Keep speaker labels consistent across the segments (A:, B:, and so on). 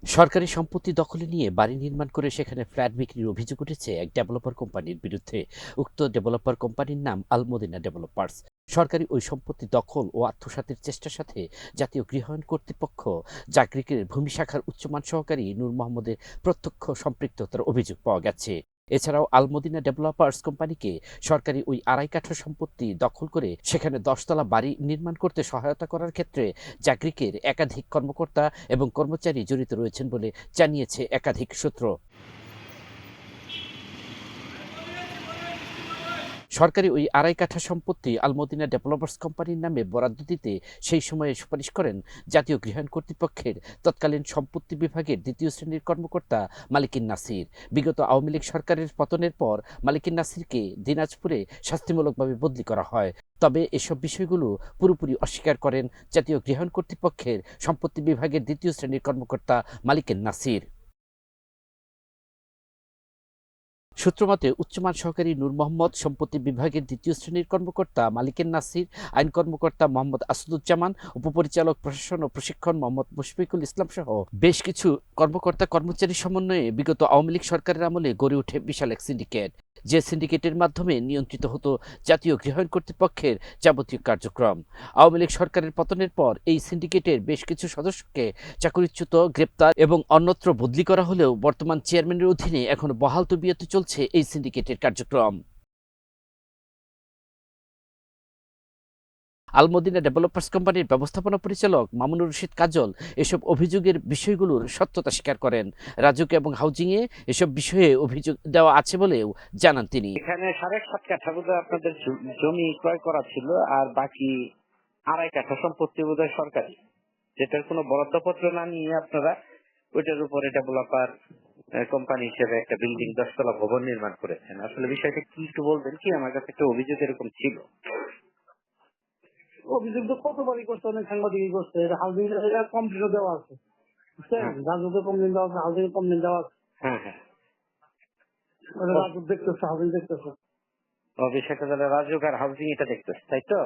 A: সরকারি সম্পত্তি দখলে নিয়ে বাড়ি নির্মাণ করে সেখানে ফ্ল্যাট বিক্রির অভিযোগ উঠেছে এক ডেভেলপার কোম্পানির বিরুদ্ধে। উক্ত ডেভেলপার কোম্পানির নাম আলমদিনা ডেভেলপার্স। সরকারি ওই সম্পত্তি দখল ও আত্মসাতের চেষ্টার সাথে জাতীয় গৃহায়ণ কর্তৃপক্ষ জাগরিকের ভূমি শাখার উচ্চমান সহকারী নূর মোহাম্মদের প্রত্যক্ষ সম্পৃক্ততার অভিযোগ পাওয়া গেছে। এছাড়াও আলমদিনা ডেভেলপার্স কোম্পানিকে সরকারি ওই আড়াই কাঠা সম্পত্তি দখল করে সেখানে 10 তলা বাড়ি নির্মাণ করতে সহায়তা করার ক্ষেত্রে জাগরিকের একাধিক কর্মকর্তা এবং কর্মচারী জড়িত রয়েছেন বলে জানিয়েছে একাধিক সূত্র। সরকারি ওই আড়াই কাঠা সম্পত্তি আলমদিনা ডেভেলপার্স কোম্পানির নামে বরাদ্দ দিতে সেই সময়ে সুপারিশ করেন জাতীয় গৃহায়ণ কর্তৃপক্ষের তৎকালীন সম্পত্তি বিভাগের 2য় শ্রেণীর কর্মকর্তা মালিকিন নাসির। বিগত আওয়ামী লীগ সরকারের পতনের পর মালিকিন নাসিরকে দিনাজপুরে শাস্তিমূলকভাবে বদলি করা হয়। তবে এসব বিষয়গুলো পুরোপুরি অস্বীকার করেন জাতীয় গৃহায়ণ কর্তৃপক্ষের সম্পত্তি বিভাগের 2য় শ্রেণীর কর্মকর্তা মালিকিন নাসির। সূত্রমতে উচ্চমান সহকারী নূর মোহাম্মদ, সম্পত্তি বিভাগের 2য় শ্রেণীর কর্মকর্তা মালিকেন নাসির, আইন কর্মকর্তা মোহাম্মদ আসাদুজ্জামান, উপপরিচালক প্রশাসন ও প্রশিক্ষণ মোহাম্মদ মুশফিকুল ইসলাম সহ বেশ কিছু কর্মকর্তা কর্মচারী সমন্বয়ে বিগত আওয়ামী লীগ সরকারের আমলে গড়ে ওঠে বিশাল এক সিন্ডিকেট, যে সিন্ডিকেটের মাধ্যমে নিয়ন্ত্রিত হতো জাতীয় গৃহায়ণ কর্তৃপক্ষের যাবতীয় কার্যক্রম। আওয়ামী লীগ সরকারের পতনের পর এই সিন্ডিকেটের বেশ কিছু সদস্যকে চাকরিচ্যুত, গ্রেপ্তার এবং অন্যত্র বদলি করা হলেও বর্তমান চেয়ারম্যানের অধীনে এখনো বহাল তবিয়তে চলছে এই সিন্ডিকেটের কার্যক্রম। আলমদিনা ডেভেলপার্স কোম্পানির ব্যবস্থাপনা পরিচালক মামুনুর রশিদ কাজল এসব অভিযোগের বিষয়গুলোর সত্যতা স্বীকার করেন। রাজুক এবং হাউজিংয়ে এসব বিষয়ে অভিযোগ দেওয়া আছে বলেও জানান তিনি।
B: এখানে 7.5 কাঠা বোধহয় আপনাদের জমি ক্রয় করা ছিল, আর বাকি আড়াই কাঠা সম্পত্তি বোধহয় সরকারি, যেটার কোনো বরাদ্দপত্র না নিয়ে আপনারা ওইটার উপরে ডেভেলপার কোম্পানি হিসেবে একটা বিল্ডিং 10 তলা ভবন নির্মাণ করেছেন। আসলে বিষয়টা কি একটু বলবেন কি? আমার কাছে একটা অভিযোগ এরকম ছিল।
C: অভিযোগ তো কতবারই করছে, অনেক সাংবাদিকই করছে। হাউজিং কমপ্লেনও দেওয়া আছে, বুঝছেন? রাজুকে কমপ্লেন দেওয়া আছে, হাউজিং কমপ্লেন দেওয়া আছে।
B: হ্যাঁ হ্যাঁ,
C: রাজু দেখতেছে, হাউজিং দেখতেছে।
B: বিষয়টা তাহলে রাজুক আর হাউজিং এটা দেখতেছে, তাই তো?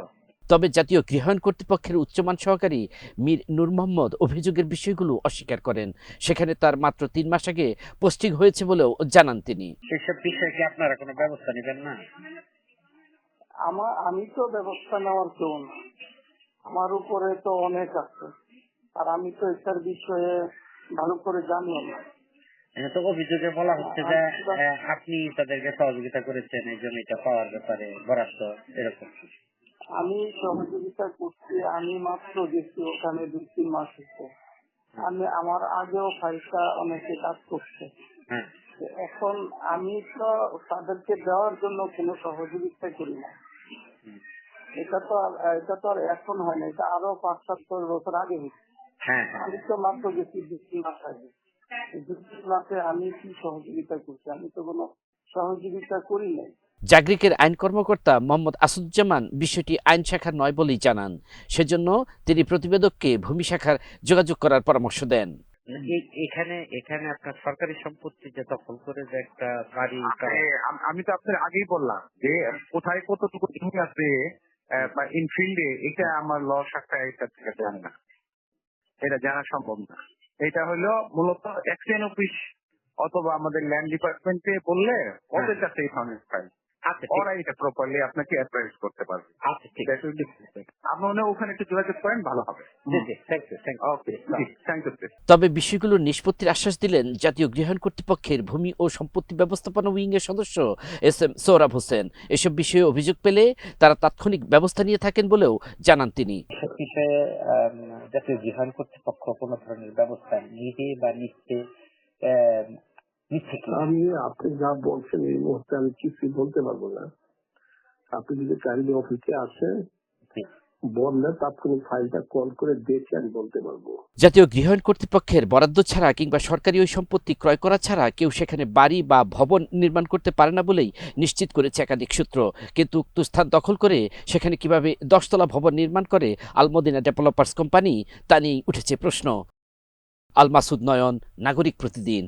A: তবে জাতীয় গৃহায়ণ কর্তৃপক্ষের উচ্চমান সহকারী মীর নূর মোহাম্মদ অভিযোগের বিষয়গুলো অস্বীকার করেন। সেখানে তার মাত্র 3 মাস আগে পোস্টিং হয়েছে বলেও জানান তিনি।
B: সেসব বিষয়ে কি আপনারা কোনো ব্যবস্থা নেবেন না?
C: আমি তো ব্যবস্থা নেওয়ার কেউ না, আমার উপরে তো অনেক আছে, আর আমি তো এটার বিষয়ে ভালো করে জানিও না।
B: তো অভিযোগে বলা হচ্ছে যে আপনি তাদেরকে সহযোগিতা করেছেন এই জমিটা পাওয়ার ব্যাপারে, বরাদ্দ এরকম।
C: আমি সহযোগিতা করছি, আমি মাত্র গেছি ওখানে 2-3 মাস হচ্ছে। আমার আগেও ফাইলটা অনেকে কাজ করছে। এখন আমি তো তাদেরকে দেওয়ার জন্য কোনো সহযোগিতা করি না। এটা তো আর এখন হয় না, এটা আরো 5-7 বছর আগে হয়েছে। আমি তো মাত্র গেছি 2-3 মাস আগে। 2-3 মাসে আমি কি সহযোগিতা করছি? আমি তো কোনো সহযোগিতা করি নাই।
A: জাগরিকের আইন কর্মকর্তা মোহাম্মদ আসাদুজ্জামান বিষয়টি আইন শাখার নয় বলেই জানান। সেজন্য তিনি প্রতিবেদককে ভূমি শাখার যোগাযোগ করার পরামর্শ দেন।
B: এখানে আপনার সরকারি সম্পত্তি যে দখল করে যে একটা বাড়ি,
D: আমি তো আপনার আগেই বললাম যে কোথায় কতটুকু জমি আছে বা ইনফিল্ডে, এটা আমার ল শাখা এটা থেকে জানে না, এটা জানা সম্ভব না। এটা হলো মূলত এক্সচেঞ্জ অফিস অথবা আমাদের ল্যান্ড ডিপার্টমেন্টে বললে ওদের কাছে এই ধরনের ফাইল। ওরা এটা প্রপারলি আপনাকে অ্যাডভাইস করতে পারবে। আপনি ওখানে একটু যোগাযোগ করেন, ভালো হবে।
A: তবে বিষয়গুলো নিষ্পত্তির আশ্বাস দিলেন জাতীয় গৃহায়ণ কর্তৃপক্ষের ভূমি ও সম্পত্তি ব্যবস্থাপনা উইংয়ের সদস্য SM সোহরাব হোসেন। এসব বিষয়ে অভিযোগ পেলে তারা তাৎক্ষণিক ব্যবস্থা নিয়ে থাকেন বলেও জানান তিনি।
B: জাতীয় গৃহায়ণ কর্তৃপক্ষ কোন ধরনের ব্যবস্থা নিবে বা নিচ্ছে?
C: আমি আপনি যা বলছেন এই মুহূর্তে আমি কিছুই বলতে পারবো না। আপনি যদি কাইন্ডলি অফিসে আসেন বললে তাৎক্ষণিক ফাইলটা কল করে দেখে আমি বলতে পারবো।
A: জাতীয় গৃহায়ণ কর্তৃপক্ষের বরাদ্দ ছাড়া কিংবা সরকারি ওই সম্পত্তি ক্রয় করা ছাড়া কেউ সেখানে বাড়ি বা ভবন নির্মাণ করতে পারে না বলেই নিশ্চিত করেছে একাধিক সূত্র। কিন্তু উক্ত স্থান দখল করে সেখানে কিভাবে 10 তলা ভবন নির্মাণ করে আলমদিনা ডেভেলপার্স কোম্পানি তা নিয়েই উঠেছে প্রশ্ন। আল মাসুদ নয়ন, নাগরিক প্রতিদিন।